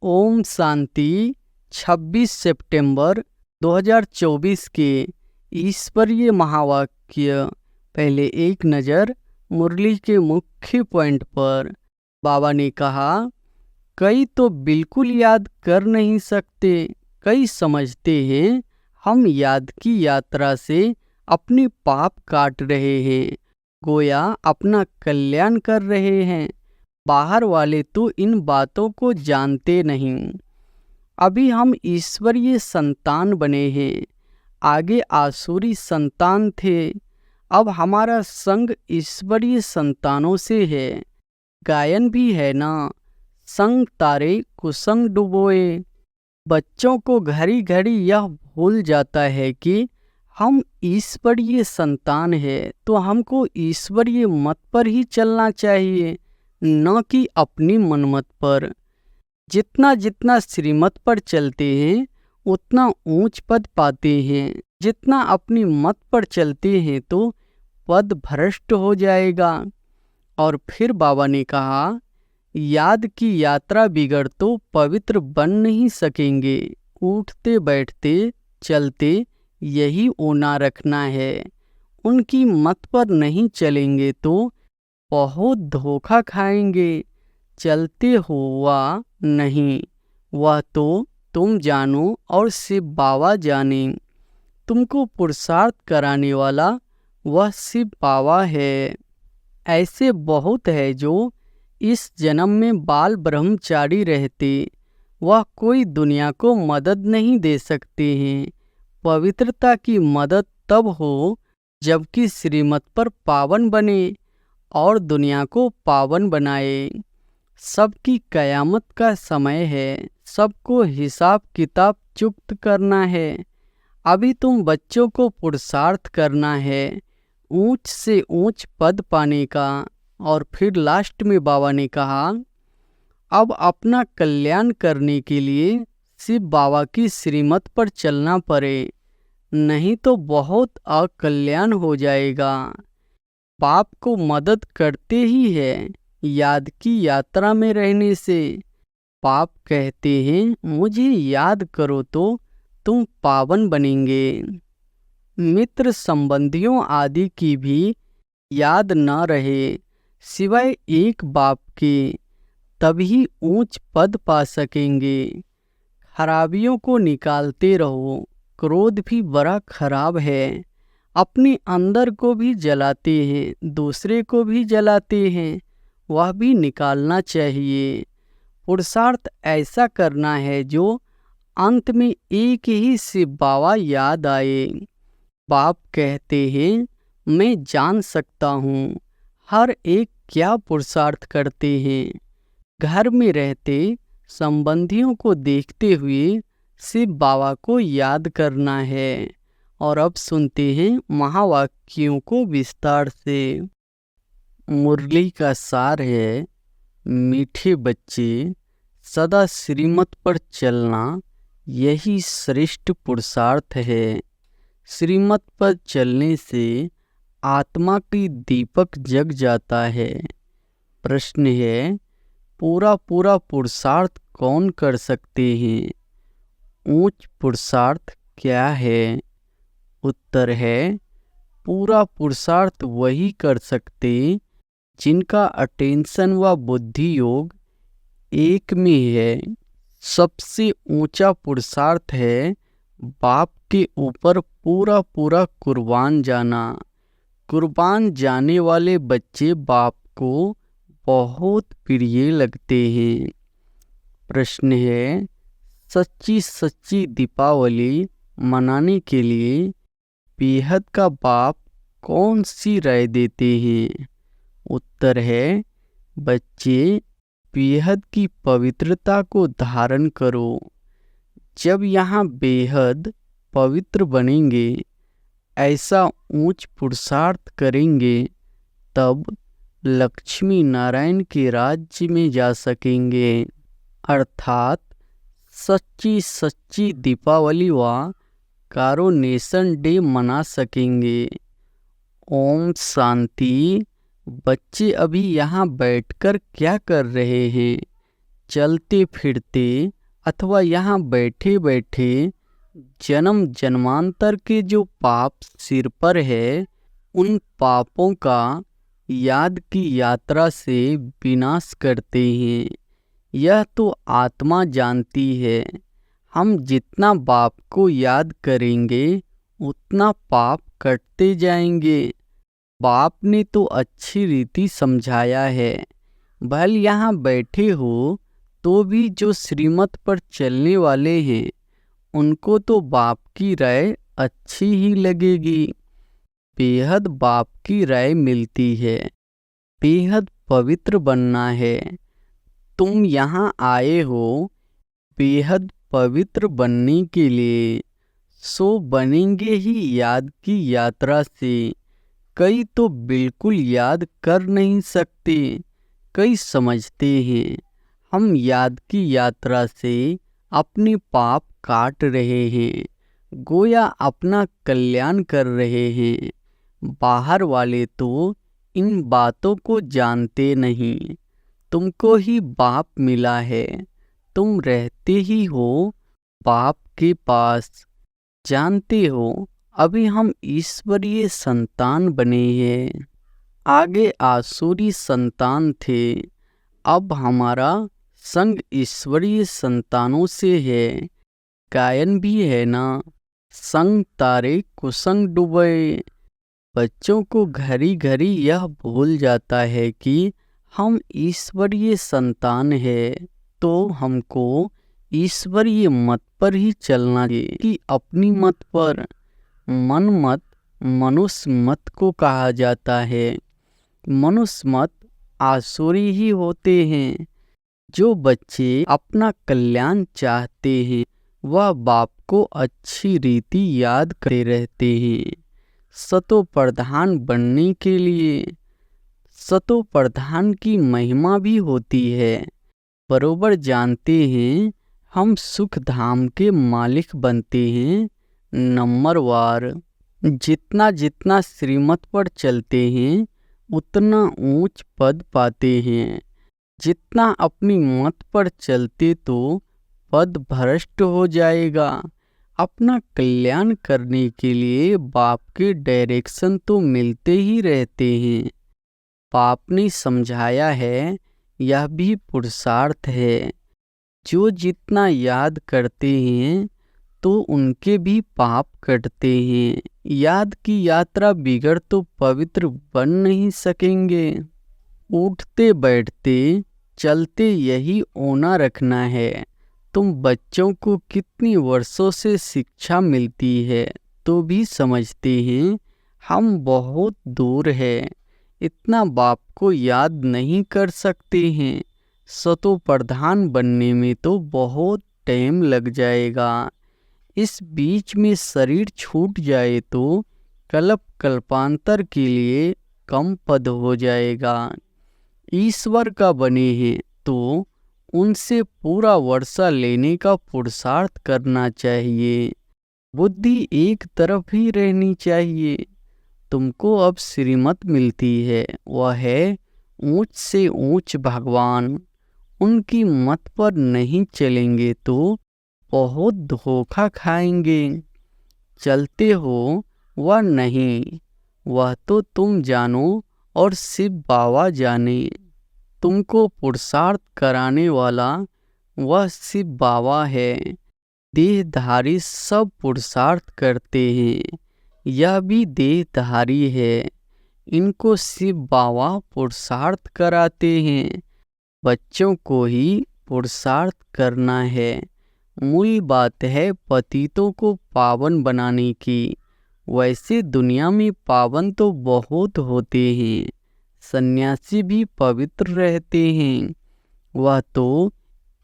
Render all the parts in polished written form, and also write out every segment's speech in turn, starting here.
ओम शांति। 26 सितंबर 2024 के ईश्वरीय महावाक्य। पहले एक नज़र मुरली के मुख्य पॉइंट पर। बाबा ने कहा, कई तो बिल्कुल याद कर नहीं सकते, कई समझते हैं हम याद की यात्रा से अपने पाप काट रहे हैं, गोया अपना कल्याण कर रहे हैं। बाहर वाले तो इन बातों को जानते नहीं। अभी हम ईश्वरीय संतान बने हैं, आगे आसुरी संतान थे। अब हमारा संग ईश्वरीय संतानों से है। गायन भी है ना, संग तारे कुसंग डुबोए। बच्चों को घड़ी घड़ी यह भूल जाता है कि हम ईश्वरीय संतान हैं, तो हमको ईश्वरीय मत पर ही चलना चाहिए, न कि अपनी मनमत पर। जितना जितना श्रीमत पर चलते हैं उतना ऊंच पद पाते हैं, जितना अपनी मत पर चलते हैं तो पद भ्रष्ट हो जाएगा। और फिर बाबा ने कहा, याद की यात्रा बिगड़ तो पवित्र बन नहीं सकेंगे। उठते बैठते चलते यही ओना रखना है। उनकी मत पर नहीं चलेंगे तो बहुत धोखा खाएंगे। चलते हो वा नहीं, वह तो तुम जानो और शिव बाबा जाने। तुमको पुरुषार्थ कराने वाला वह शिव बाबा है। ऐसे बहुत है जो इस जन्म में बाल ब्रह्मचारी रहते, वह कोई दुनिया को मदद नहीं दे सकते हैं। पवित्रता की मदद तब हो जबकि श्रीमत पर पावन बने और दुनिया को पावन बनाए। सबकी कयामत का समय है, सबको हिसाब किताब चुक्त करना है। अभी तुम बच्चों को पुरुषार्थ करना है ऊंच से ऊंच पद पाने का। और फिर लास्ट में बाबा ने कहा, अब अपना कल्याण करने के लिए शिव बाबा की श्रीमत पर चलना पड़े, नहीं तो बहुत अकल्याण हो जाएगा। पाप को मदद करते ही है याद की यात्रा में रहने से। पाप कहते हैं मुझे याद करो तो तुम पावन बनेंगे। मित्र संबंधियों आदि की भी याद न रहे सिवाय एक बाप के, तभी ऊंच पद पा सकेंगे। खराबियों को निकालते रहो। क्रोध भी बड़ा खराब है, अपने अंदर को भी जलाते हैं, दूसरे को भी जलाते हैं, वह भी निकालना चाहिए। पुरुषार्थ ऐसा करना है जो अंत में एक ही शिव बाबा याद आए। बाप कहते हैं मैं जान सकता हूँ हर एक क्या पुरुषार्थ करते हैं। घर में रहते संबंधियों को देखते हुए शिव बाबा को याद करना है। और अब सुनते हैं महावाक्यों को विस्तार से। मुरली का सार है, मीठे बच्चे, सदा श्रीमत पर चलना यही श्रेष्ठ पुरुषार्थ है। श्रीमत पर चलने से आत्मा की दीपक जग जाता है। प्रश्न है, पूरा पूरा पुरुषार्थ कौन कर सकते हैं? ऊंच पुरुषार्थ क्या है? उत्तर है, पूरा पुरुषार्थ वही कर सकते जिनका अटेंशन व बुद्धि योग एक में है। सबसे ऊंचा पुरुषार्थ है बाप के ऊपर पूरा पूरा कुर्बान जाना। कुर्बान जाने वाले बच्चे बाप को बहुत प्रिय लगते हैं। प्रश्न है, सच्ची सच्ची दीपावली मनाने के लिए बेहद का बाप कौन सी राय देते हैं? उत्तर है, बच्चे बेहद की पवित्रता को धारण करो। जब यहाँ बेहद पवित्र बनेंगे, ऐसा ऊंच पुरुषार्थ करेंगे, तब लक्ष्मी नारायण के राज्य में जा सकेंगे। अर्थात सच्ची सच्ची दीपावली व कारोनेशन डे मना सकेंगे। ओम शांति। बच्चे अभी यहाँ बैठकर क्या कर रहे हैं? चलते फिरते अथवा यहाँ बैठे बैठे जन्म जन्मांतर के जो पाप सिर पर है, उन पापों का याद की यात्रा से विनाश करते हैं। यह तो आत्मा जानती है। हम जितना बाप को याद करेंगे उतना पाप कटते जाएंगे। बाप ने तो अच्छी रीति समझाया है। भले यहाँ बैठे हो तो भी जो श्रीमत पर चलने वाले हैं उनको तो बाप की राय अच्छी ही लगेगी। बेहद बाप की राय मिलती है। बेहद पवित्र बनना है। तुम यहाँ आए हो बेहद पवित्र बनने के लिए, सो बनेंगे ही याद की यात्रा से। कई तो बिल्कुल याद कर नहीं सकते, कई समझते हैं हम याद की यात्रा से अपने पाप काट रहे हैं, गोया अपना कल्याण कर रहे हैं। बाहर वाले तो इन बातों को जानते नहीं। तुमको ही बाप मिला है, तुम रहते ही हो बाप के पास। जानते हो अभी हम ईश्वरीय संतान बने हैं, आगे आसुरी संतान थे। अब हमारा संग ईश्वरीय संतानों से है। गायन भी है ना, संग तारे कुसंग डूबे। बच्चों को घड़ी घड़ी यह भूल जाता है कि हम ईश्वरीय संतान है, तो हमको ईश्वरीय मत पर ही चलना चाहिए कि अपनी मत पर। मन मत मनुष्य मत को कहा जाता है। मनुष्य मत आसुरी ही होते हैं। जो बच्चे अपना कल्याण चाहते हैं वह बाप को अच्छी रीति याद करते रहते हैं। सतो प्रधान बनने के लिए सतो प्रधान की महिमा भी होती है। बरोबर जानते हैं हम सुख धाम के मालिक बनते हैं नंबरवार। जितना जितना श्रीमत पर चलते हैं उतना ऊंच पद पाते हैं। जितना अपनी मत पर चलते तो पद भ्रष्ट हो जाएगा। अपना कल्याण करने के लिए बाप के डायरेक्शन तो मिलते ही रहते हैं। बाप ने समझाया है, यह भी पुरुषार्थ है। जो जितना याद करते हैं तो उनके भी पाप कटते हैं। याद की यात्रा बिगड़ तो पवित्र बन नहीं सकेंगे। उठते बैठते चलते यही ओना रखना है। तुम बच्चों को कितनी वर्षों से शिक्षा मिलती है तो भी समझते हैं हम बहुत दूर है, इतना बाप को याद नहीं कर सकते हैं। सतो प्रधान बनने में तो बहुत टाइम लग जाएगा। इस बीच में शरीर छूट जाए तो कल्प कल्पांतर के लिए कम पद हो जाएगा। ईश्वर का बने हैं तो उनसे पूरा वर्षा लेने का पुरुषार्थ करना चाहिए। बुद्धि एक तरफ ही रहनी चाहिए। तुमको अब श्रीमत मिलती है, वह है ऊंच से ऊंच भगवान। उनकी मत पर नहीं चलेंगे तो बहुत धोखा खाएंगे। चलते हो वह नहीं, वह तो तुम जानो और शिव बाबा जाने। तुमको पुरुषार्थ कराने वाला वह शिव बाबा है। देहधारी सब पुरुषार्थ करते हैं, यह भी देहधारी है। इनको शिव बाबा पुरुषार्थ कराते हैं। बच्चों को ही पुरुषार्थ करना है। मूल बात है पतितों को पावन बनाने की। वैसे दुनिया में पावन तो बहुत होते हैं। सन्यासी भी पवित्र रहते हैं। वह तो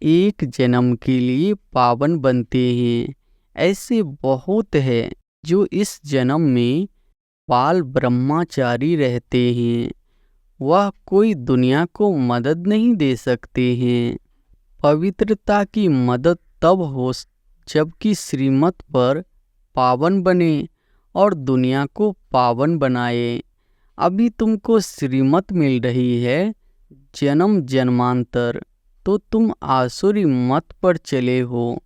एक जन्म के लिए पावन बनते हैं। ऐसे बहुत है जो इस जन्म में बाल ब्रह्मचारी रहते हैं। वह कोई दुनिया को मदद नहीं दे सकते हैं। पवित्रता की मदद तब हो जबकि श्रीमत पर पावन बने और दुनिया को पावन बनाए। अभी तुमको श्रीमत मिल रही है जन्म जन्मांतर, तो तुम आसुरी मत पर चले हो।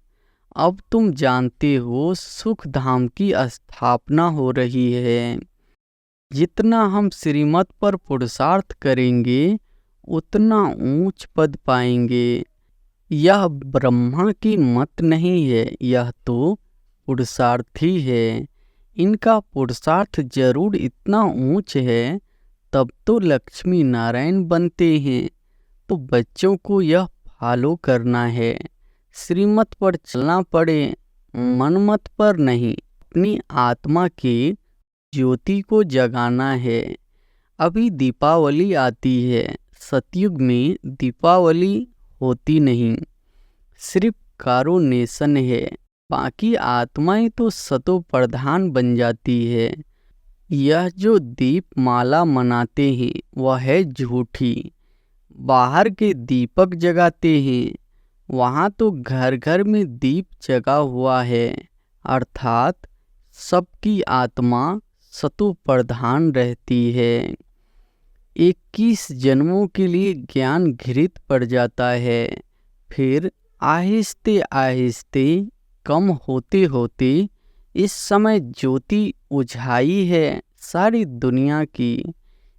अब तुम जानते हो सुख धाम की स्थापना हो रही है। जितना हम श्रीमत पर पुरुषार्थ करेंगे उतना ऊंच पद पाएंगे। यह ब्रह्मा की मत नहीं है, यह तो पुरुषार्थी है। इनका पुरुषार्थ जरूर इतना ऊंच है, तब तो लक्ष्मी नारायण बनते हैं। तो बच्चों को यह फॉलो करना है, श्रीमत पर चलना पड़े, मनमत पर नहीं। अपनी आत्मा की ज्योति को जगाना है। अभी दीपावली आती है, सतयुग में दीपावली होती नहीं, सिर्फ कारोनेशन है। बाकी आत्माएं तो सतो प्रधान बन जाती है। यह जो दीप माला मनाते हैं वह है झूठी। बाहर के दीपक जगाते हैं, वहाँ तो घर घर में दीप जगा हुआ है, अर्थात सबकी आत्मा सतो प्रधान रहती है। 21 जन्मों के लिए ज्ञान घृत पड़ जाता है, फिर आहिस्ते आहिस्ते कम होते होते इस समय ज्योति उझाई है सारी दुनिया की।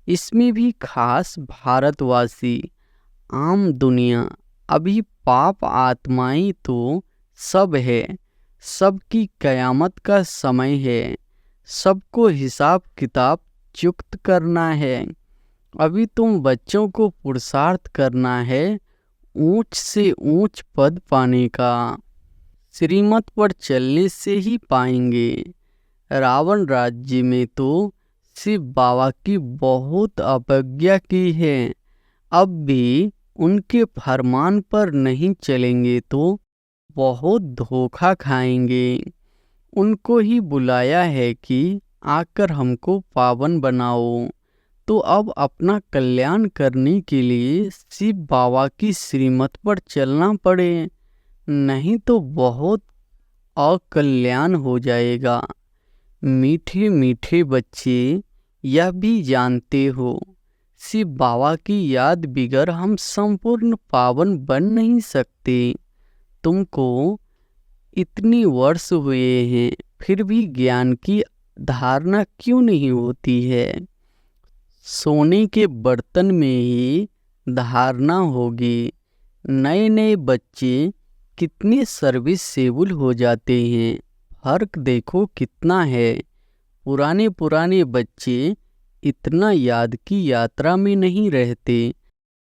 इसमें भी खास भारतवासी, आम दुनिया। अभी पाप आत्माएं तो सब है, सबकी कयामत का समय है, सबको हिसाब किताब चुक्त करना है। अभी तुम बच्चों को पुरुषार्थ करना है ऊंच से ऊंच पद पाने का। श्रीमत पर चलने से ही पाएंगे। रावण राज्य में तो शिव बाबा की बहुत अवज्ञा की है। अब भी उनके फरमान पर नहीं चलेंगे तो बहुत धोखा खाएंगे। उनको ही बुलाया है कि आकर हमको पावन बनाओ। तो अब अपना कल्याण करने के लिए शिव बाबा की श्रीमत पर चलना पड़े, नहीं तो बहुत अकल्याण हो जाएगा। मीठे मीठे बच्चे, यह भी जानते हो शिव बाबा की याद बिगर हम संपूर्ण पावन बन नहीं सकते। तुमको इतनी वर्ष हुए हैं फिर भी ज्ञान की धारणा क्यों नहीं होती है? सोने के बर्तन में ही धारणा होगी। नए नए बच्चे कितने सर्विसेबल हो जाते हैं, फर्क देखो कितना है। पुराने बच्चे इतना याद की यात्रा में नहीं रहते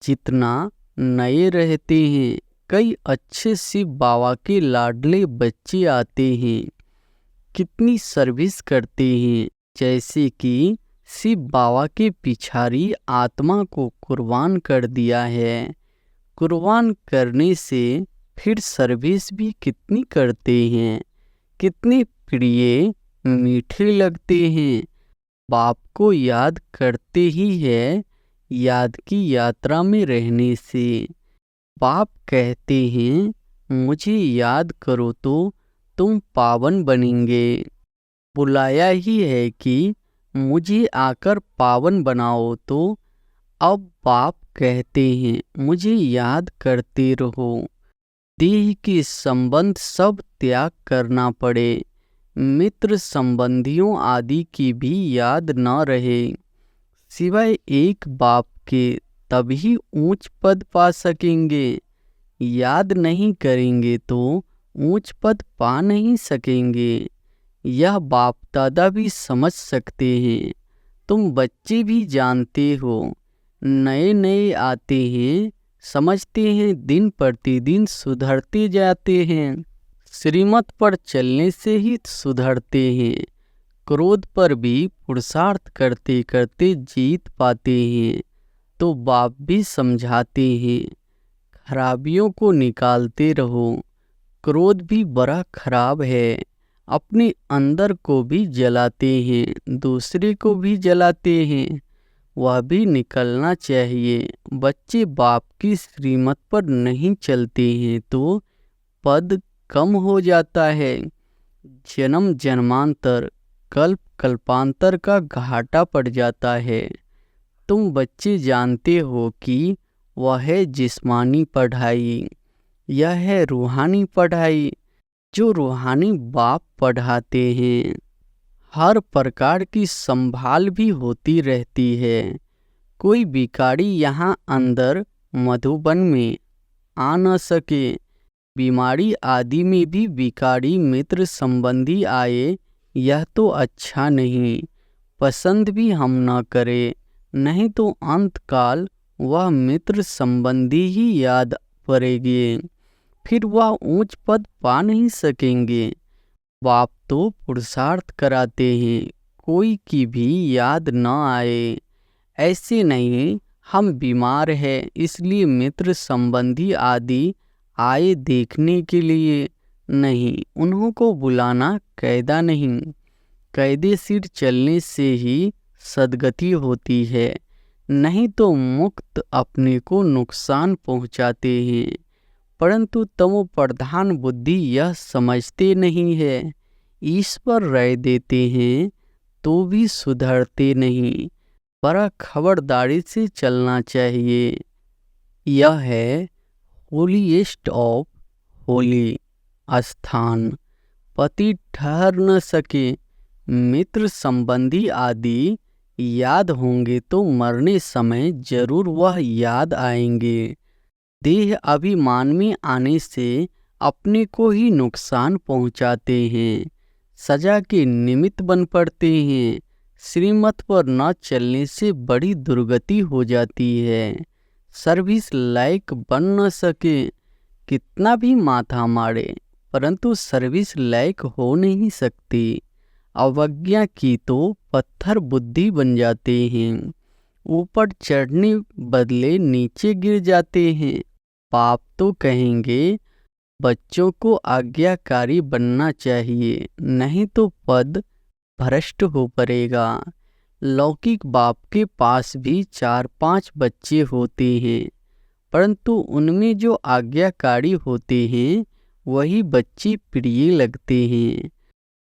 जितना नए रहते हैं। कई अच्छे शिव बाबा के लाडले बच्चे आते हैं, कितनी सर्विस करते हैं, जैसे कि शिव बाबा के पिछारी आत्मा को कुर्बान कर दिया है। कुर्बान करने से फिर सर्विस भी कितनी करते हैं, कितने प्रिय मीठे लगते हैं। बाप को याद करते ही है, याद की यात्रा में रहने से। बाप कहते हैं मुझे याद करो तो तुम पावन बनेंगे। बुलाया ही है कि मुझे आकर पावन बनाओ, तो अब बाप कहते हैं मुझे याद करते रहो। देह के संबंध सब त्याग करना पड़े, मित्र संबंधियों आदि की भी याद न रहे, सिवाय एक बाप के, तभी ऊंच पद पा सकेंगे। याद नहीं करेंगे तो ऊंच पद पा नहीं सकेंगे। यह बाप दादा भी समझ सकते हैं, तुम बच्चे भी जानते हो। नए नए आते हैं, समझते हैं, दिन प्रतिदिन सुधरते जाते हैं। श्रीमत पर चलने से ही सुधरते हैं। क्रोध पर भी पुरुषार्थ करते करते जीत पाते हैं। तो बाप भी समझाते हैं खराबियों को निकालते रहो। क्रोध भी बड़ा खराब है, अपने अंदर को भी जलाते हैं, दूसरे को भी जलाते हैं, वह भी निकलना चाहिए। बच्चे बाप की श्रीमत पर नहीं चलते हैं तो पद कम हो जाता है। जन्म जन्मांतर, कल्प कल्पांतर का घाटा पड़ जाता है। तुम बच्चे जानते हो कि वह है जिस्मानी पढ़ाई। यह है रूहानी पढ़ाई जो रूहानी बाप पढ़ाते हैं। हर प्रकार की संभाल भी होती रहती है। कोई भिखारी यहाँ अंदर मधुबन में आ न सके। बीमारी आदि में भी भिखारी मित्र संबंधी आए, यह तो अच्छा नहीं। पसंद भी हम न करें, नहीं तो अंतकाल वह मित्र संबंधी ही याद पड़ेंगे, फिर वह ऊंच पद पा नहीं सकेंगे। बाप तो पुरुषार्थ कराते हैं, कोई की भी याद न आए। ऐसे नहीं हम बीमार हैं इसलिए मित्र संबंधी आदि आए देखने के लिए, नहीं, उन्हों को बुलाना कायदा नहीं। कायदे सिर चलने से ही सद्गति होती है, नहीं तो मुक्त अपने को नुकसान पहुंचाते हैं। परंतु तमो प्रधान बुद्धि यह समझते नहीं है। ईश्वर राय देते हैं तो भी सुधरते नहीं। बड़ा खबरदारी से चलना चाहिए। यह है होलीएस्ट ऑफ होली स्थान। पति ठहर न सके, मित्र संबंधी आदि याद होंगे तो मरने समय जरूर वह याद आएंगे। देह अभिमान में आने से अपने को ही नुकसान पहुंचाते हैं, सजा के निमित्त बन पड़ते हैं। श्रीमत पर न चलने से बड़ी दुर्गति हो जाती है। सर्विस लायक बन न सके, कितना भी माथा मारे परंतु सर्विस लायक हो नहीं सकती। अवज्ञा की तो पत्थर बुद्धि बन जाते हैं, ऊपर चढ़ने बदले नीचे गिर जाते हैं। पाप तो कहेंगे बच्चों को आज्ञाकारी बनना चाहिए, नहीं तो पद भ्रष्ट हो पड़ेगा। लौकिक बाप के पास भी 4-5 बच्चे होते हैं, परंतु उनमें जो आज्ञाकारी होते हैं वही बच्चे प्रिय लगते हैं।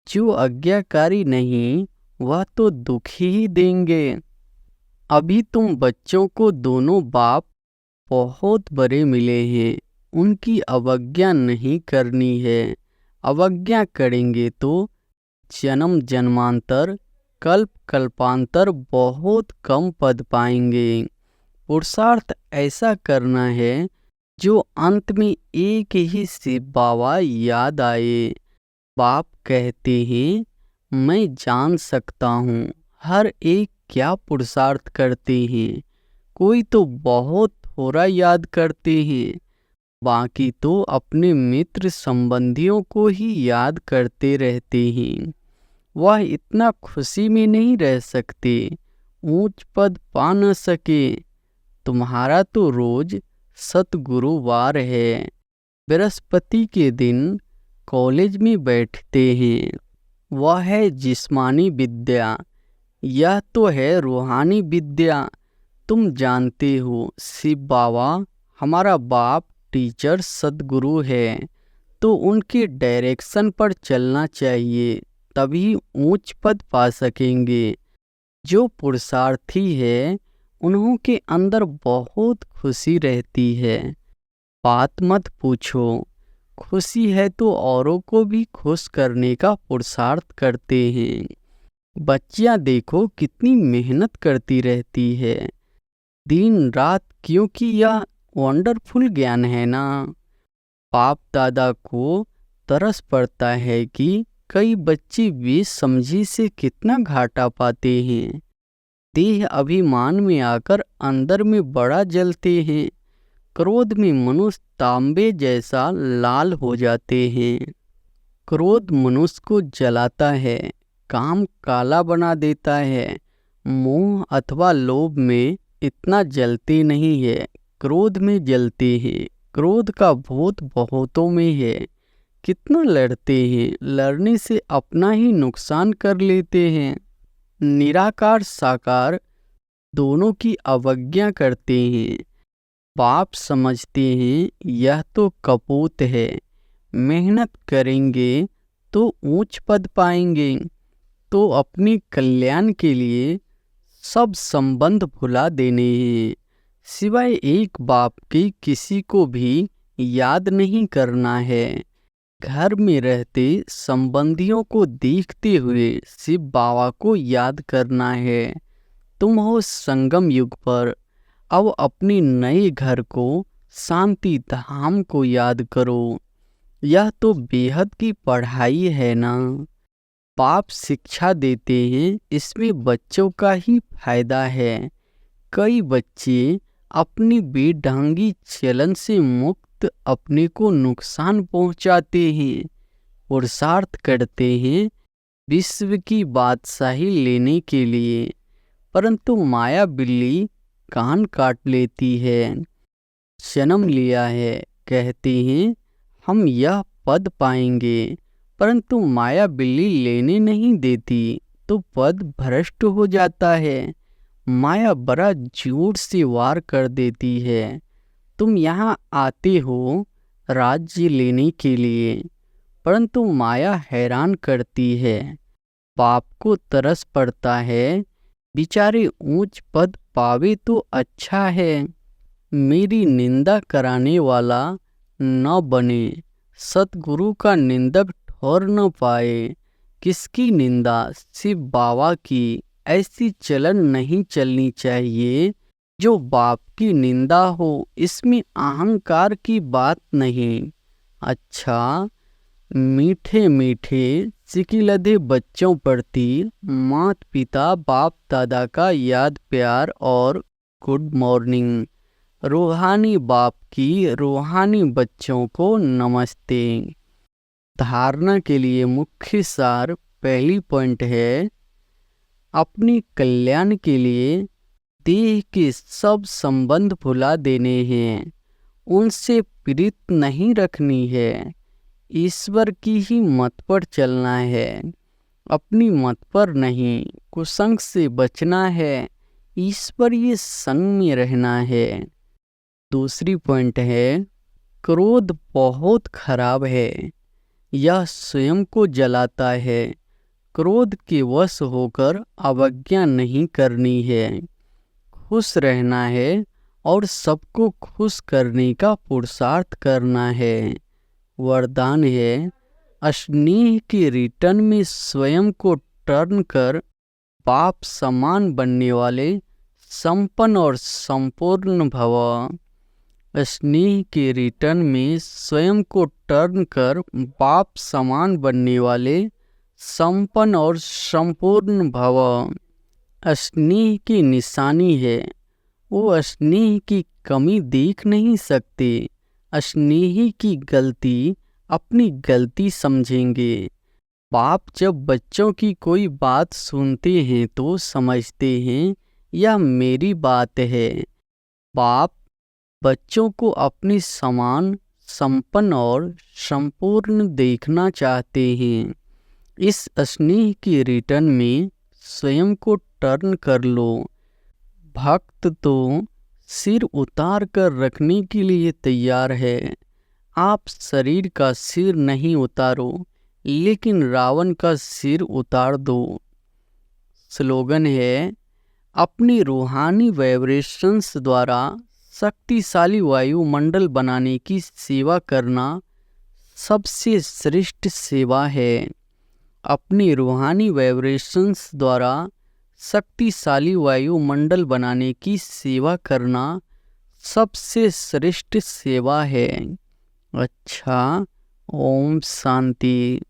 जो आज्ञाकारी नहीं वह तो दुख ही देंगे। अभी तुम बच्चों को दोनों बाप बहुत बड़े मिले हैं, उनकी अवज्ञा नहीं करनी है। अवज्ञा करेंगे तो जन्म जन्मांतर कल्प कल्पांतर बहुत कम पद पाएंगे। पुरुषार्थ ऐसा करना है जो अंत में एक ही शिव बाबा याद आए। बाप कहते हैं मैं जान सकता हूँ हर एक क्या पुरुषार्थ करते हैं। कोई तो बहुत थोड़ा याद करते हैं, बाकी तो अपने मित्र संबंधियों को ही याद करते रहते हैं। वह इतना खुशी में नहीं रह सकते, ऊंच पद पा न सके। तुम्हारा तो रोज सतगुरुवार है, बृहस्पति के दिन कॉलेज में बैठते हैं। वह है जिस्मानी विद्या, यह तो है रूहानी विद्या। तुम जानते हो शिव बाबा हमारा बाप टीचर सद्गुरु है, तो उनके डायरेक्शन पर चलना चाहिए, तभी ऊंच पद पा सकेंगे। जो पुरुषार्थी है उन्हों के अंदर बहुत खुशी रहती है। बात मत पूछो, खुशी है तो औरों को भी खुश करने का पुरुषार्थ करते हैं। बच्चियां देखो कितनी मेहनत करती रहती है दिन रात, क्योंकि यह वंडरफुल ज्ञान है ना। बाप दादा को तरस पड़ता है कि कई बच्चे बेसमझी से कितना घाटा पाते हैं। देह अभिमान में आकर अंदर में बड़ा जलते हैं। क्रोध में मनुष्य तांबे जैसा लाल हो जाते हैं। क्रोध मनुष्य को जलाता है, काम काला बना देता है। मोह अथवा लोभ में इतना जलते नहीं है, क्रोध में जलते हैं। क्रोध का भूत बहुतों में है, कितना लड़ते हैं, लड़ने से अपना ही नुकसान कर लेते हैं। निराकार साकार दोनों की अवज्ञा करते हैं। बाप समझते हैं यह तो कपूत है, मेहनत करेंगे तो ऊंच पद पाएंगे। तो अपने कल्याण के लिए सब संबंध भुला देने हैं, सिवाय एक बाप के किसी को भी याद नहीं करना है। घर में रहते संबंधियों को देखते हुए शिव बाबा को याद करना है। तुम हो संगम युग पर, अब अपने नए घर को, शांति धाम को याद करो। यह तो बेहद की पढ़ाई है ना। बाप शिक्षा देते हैं, इसमें बच्चों का ही फायदा है। कई बच्चे अपनी बेढंगी चलन से मुक्त अपने को नुकसान पहुंचाते हैं, पुरुषार्थ करते हैं विश्व की बादशाही लेने के लिए, परंतु माया बिल्ली कान काट लेती है। जन्म लिया है, कहते हैं हम यह पद पाएंगे, परंतु माया बिल्ली लेने नहीं देती तो पद भ्रष्ट हो जाता है। माया बड़ा जोर से वार कर देती है। तुम यहाँ आते हो राज्य लेने के लिए, परंतु माया हैरान करती है। बाप को तरस पड़ता है, बेचारे ऊंच पद पावे तो अच्छा है। मेरी निंदा कराने वाला न बने, सतगुरु का निंदक ठहर न पाए। किसकी निंदा? शिव बाबा की। ऐसी चलन नहीं चलनी चाहिए जो बाप की निंदा हो। इसमें अहंकार की बात नहीं। अच्छा, मीठे मीठे सिकिलधे बच्चों प्रति माता पिता बाप दादा का याद प्यार और गुड मॉर्निंग। रूहानी बाप की रूहानी बच्चों को नमस्ते। धारणा के लिए मुख्य सार पहली पॉइंट है, अपने कल्याण के लिए देह के सब संबंध भुला देने हैं, उनसे प्रीत नहीं रखनी है, ईश्वर की ही मत पर चलना है, अपनी मत पर नहीं। कुसंग से बचना है, ईश्वरीय संग में रहना है। दूसरी पॉइंट है, क्रोध बहुत खराब है, यह स्वयं को जलाता है। क्रोध के वश होकर अवज्ञा नहीं करनी है, खुश रहना है और सबको खुश करने का पुरुषार्थ करना है। वरदान है, स्नेह के रिटर्न में स्वयं को टर्न कर बाप समान बनने वाले संपन्न और संपूर्ण भव। स्नेह के रिटर्न में स्वयं को टर्न कर बाप समान बनने वाले संपन्न और संपूर्ण भव। स्नेह की निशानी है, वो स्नेह की कमी देख नहीं सकते। स्नेही की गलती अपनी गलती समझेंगे। बाप जब बच्चों की कोई बात सुनते हैं तो समझते हैं यह मेरी बात है। बाप बच्चों को अपनी समान संपन्न और संपूर्ण देखना चाहते हैं। इस स्नेह के रिटर्न में स्वयं को टर्न कर लो। भक्त तो सिर उतार कर रखने के लिए तैयार है। आप शरीर का सिर नहीं उतारो, लेकिन रावण का सिर उतार दो। स्लोगन है, अपनी रूहानी वाइब्रेशंस द्वारा शक्तिशाली वायुमंडल बनाने की सेवा करना सबसे श्रेष्ठ सेवा है। अपनी रूहानी वाइब्रेशंस द्वारा शक्तिशाली वायुमंडल बनाने की सेवा करना सबसे श्रेष्ठ सेवा है। अच्छा, ओम शांति।